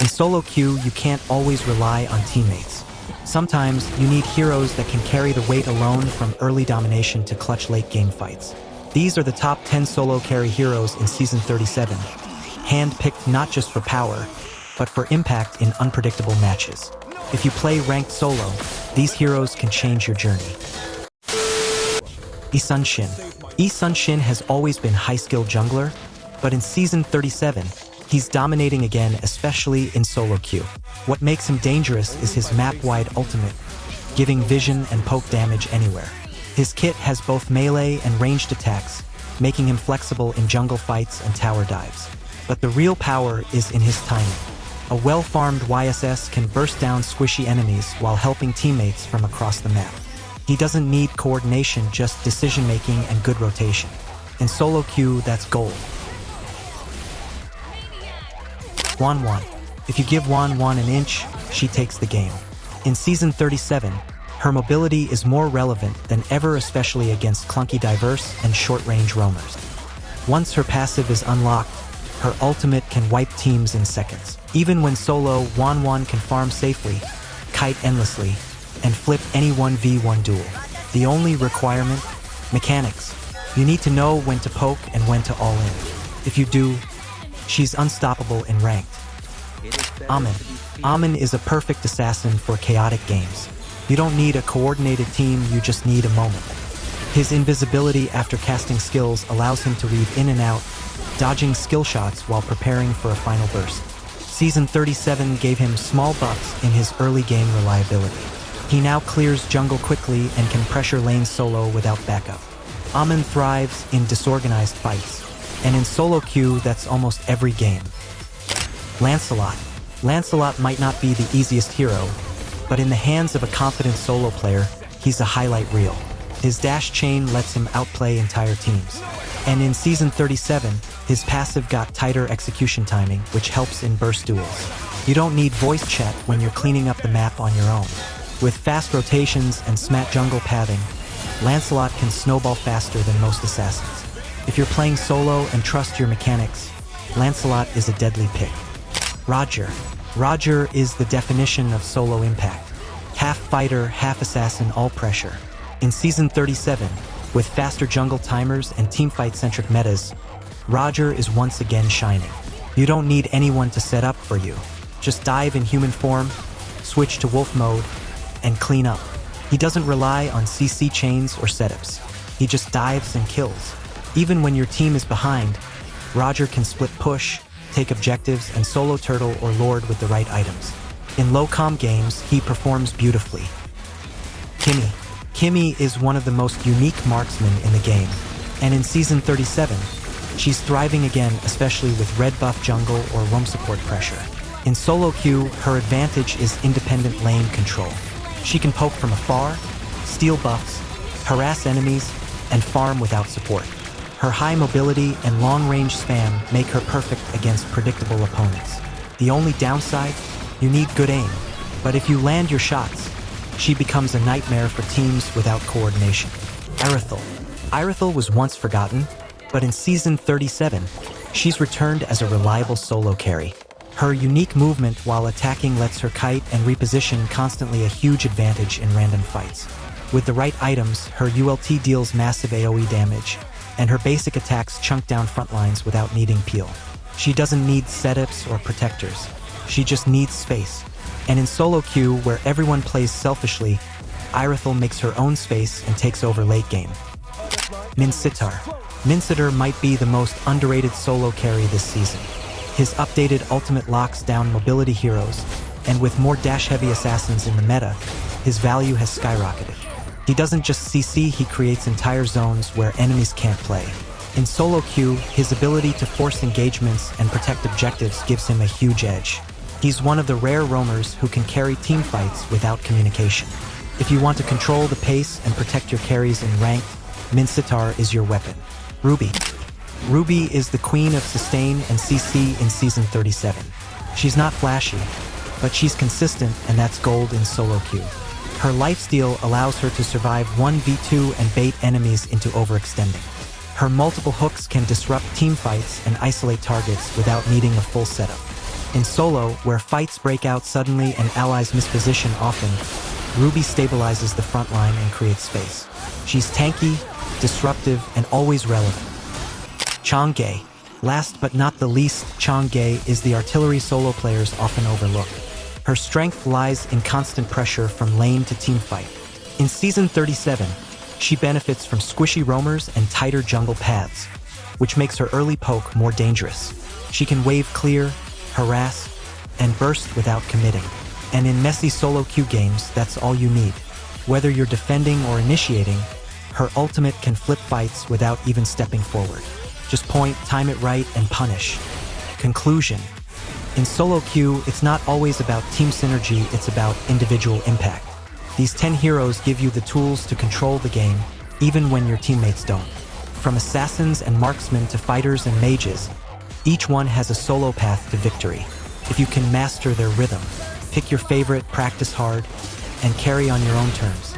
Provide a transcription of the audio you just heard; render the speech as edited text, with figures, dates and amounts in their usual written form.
In solo queue, you can't always rely on teammates. Sometimes, you need heroes that can carry the weight alone from early domination to clutch late-game fights. These are the top 10 solo carry heroes in Season 37, hand-picked not just for power, but for impact in unpredictable matches. If you play ranked solo, these heroes can change your journey. Shin. Shin has always been high-skilled jungler, but in Season 37, he's dominating again, especially in solo queue. What makes him dangerous is his map-wide ultimate, giving vision and poke damage anywhere. His kit has both melee and ranged attacks, making him flexible in jungle fights and tower dives. But the real power is in his timing. A well-farmed YSS can burst down squishy enemies while helping teammates from across the map. He doesn't need coordination, just decision-making and good rotation. In solo queue, that's gold. Wone. If you give Wone an inch, she takes the game. In Season 37, her mobility is more relevant than ever, especially against clunky diverse and short-range roamers. Once her passive is unlocked, her ultimate can wipe teams in seconds. Even when solo, Wone can farm safely, kite endlessly, and flip any 1v1 duel. The only requirement? Mechanics. You need to know when to poke and when to all in. If you do, she's unstoppable in ranked. Amin is a perfect assassin for chaotic games. You don't need a coordinated team, you just need a moment. His invisibility after casting skills allows him to weave in and out, dodging skill shots while preparing for a final burst. Season 37 gave him small buffs in his early game reliability. He now clears jungle quickly and can pressure lanes solo without backup. Amin thrives in disorganized fights, and in solo queue, that's almost every game. Lancelot might not be the easiest hero, but in the hands of a confident solo player, he's a highlight reel. His dash chain lets him outplay entire teams. And in Season 37, his passive got tighter execution timing, which helps in burst duels. You don't need voice chat when you're cleaning up the map on your own. With fast rotations and smat jungle pathing, Lancelot can snowball faster than most assassins. If you're playing solo and trust your mechanics, Lancelot is a deadly pick. Roger is the definition of solo impact. Half fighter, half assassin, all pressure. In Season 37, with faster jungle timers and teamfight-centric metas, Roger is once again shining. You don't need anyone to set up for you. Just dive in human form, switch to wolf mode, and clean up. He doesn't rely on CC chains or setups. He just dives and kills. Even when your team is behind, Roger can split push, take objectives, and solo turtle or lord with the right items. In low-comm games, he performs beautifully. Kimmy is one of the most unique marksmen in the game, and in Season 37, she's thriving again, especially with red buff jungle or roam support pressure. In solo queue, her advantage is independent lane control. She can poke from afar, steal buffs, harass enemies, and farm without support. Her high mobility and long-range spam make her perfect against predictable opponents. The only downside? You need good aim. But if you land your shots, she becomes a nightmare for teams without coordination. Athle was once forgotten, but in Season 37, she's returned as a reliable solo carry. Her unique movement while attacking lets her kite and reposition constantly, a huge advantage in random fights. With the right items, her ULT deals massive AoE damage, and her basic attacks chunk down front lines without needing peel. She doesn't need setups or protectors. She just needs space. And in solo queue, where everyone plays selfishly, Athle makes her own space and takes over late game. Mincetar might be the most underrated solo carry this season. His updated ultimate locks down mobility heroes, and with more dash-heavy assassins in the meta, his value has skyrocketed. He doesn't just CC, he creates entire zones where enemies can't play. In solo queue, his ability to force engagements and protect objectives gives him a huge edge. He's one of the rare roamers who can carry teamfights without communication. If you want to control the pace and protect your carries in ranked, Mincetar is your weapon. Ruby is the queen of sustain and CC in Season 37. She's not flashy, but she's consistent, and that's gold in solo queue. Her lifesteal allows her to survive 1v2 and bait enemies into overextending. Her multiple hooks can disrupt teamfights and isolate targets without needing a full setup. In solo, where fights break out suddenly and allies misposition often, Ruby stabilizes the front line and creates space. She's tanky, disruptive, and always relevant. Chong. Last but not the least, Chong is the artillery solo players often overlook. Her strength lies in constant pressure from lane to teamfight. In Season 37, she benefits from squishy roamers and tighter jungle paths, which makes her early poke more dangerous. She can wave clear, harass, and burst without committing. And in messy solo queue games, that's all you need. Whether you're defending or initiating, her ultimate can flip fights without even stepping forward. Just point, time it right, and punish. Conclusion. In solo queue, it's not always about team synergy, it's about individual impact. These 10 heroes give you the tools to control the game, even when your teammates don't. From assassins and marksmen to fighters and mages, each one has a solo path to victory. If you can master their rhythm, pick your favorite, practice hard, and carry on your own terms.